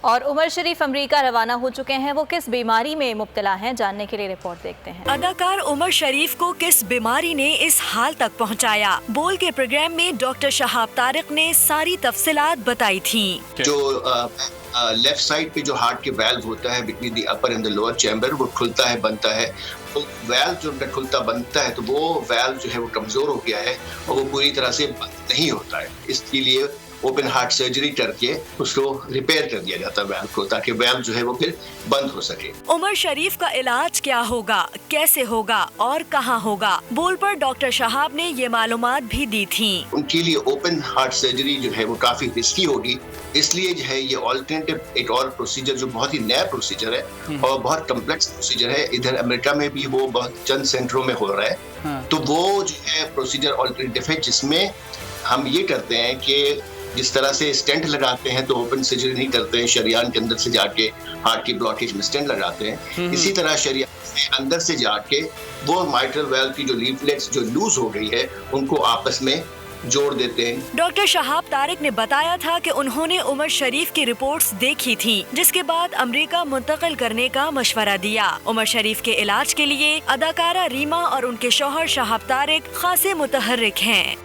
اور عمر شریف امریکہ روانہ ہو چکے ہیں، وہ کس بیماری میں مبتلا ہیں، جاننے کے لیے رپورٹ دیکھتے ہیں۔ اداکار عمر شریف کو کس بیماری نے اس حال تک پہنچایا؟ بول کے پروگرام میں ڈاکٹر شہاب طارق نے ساری تفصیلات بتائی تھیں۔ جو لیفٹ سائڈ پہ جو ہارٹ کے ویلو ہوتا ہے between the upper and the lower chamber, وہ کھلتا ہے بنتا ہے، ویلو جو کھلتا بنتا ہے تو وہ ویلو جو ہے وہ کمزور ہو گیا ہے اور وہ پوری طرح سے بند نہیں ہوتا ہے۔ اس کے لیے اوپن ہارٹ سرجری کر کے اس کو ریپیئر کر دیا جاتا ہے ویلو کو، تاکہ ویلو جو ہے وہ پھر بند ہو سکے۔ عمر شریف کا علاج کیا ہوگا، کیسے ہوگا اور کہاں ہوگا؟ بول پر ڈاکٹر شہاب نے یہ معلومات بھی دی تھیں۔ ان کے لیے اوپن ہارٹ سرجری جو ہے وہ کافی رسکی ہوگی، اس لیے جو ہے یہ آلٹرنیٹیو ایک اور پروسیجر جو بہت ہی نیا پروسیجر ہے اور بہت کمپلیکس پروسیجر ہے، ادھر امریکہ میں بھی وہ بہت چند سینٹروں میں ہو رہا ہے، تو وہ جو ہے پروسیجر آلٹرنیٹیو ہے جس میں ہم یہ کرتے ہیں کہ جس طرح سے اسٹینٹ لگاتے ہیں تو اوپن سرجری نہیں کرتے ہیں، شریان کے اندر سے جا کے ہارٹ کی بلاکیج میں اسٹینٹ لگاتے ہیں، اسی طرح شریان سے اندر سے جا کے وہ مائٹرل ویلو کی جو لیفلیٹس جو لوز ہو گئی ہے ان کو آپس میں جوڑ دیتے ہیں۔ ڈاکٹر شہاب طارق نے بتایا تھا کہ انہوں نے عمر شریف کی رپورٹس دیکھی تھیں، جس کے بعد امریکہ منتقل کرنے کا مشورہ دیا۔ عمر شریف کے علاج کے لیے اداکارہ ریما اور ان کے شوہر شہاب طارق خاصے متحرک ہیں۔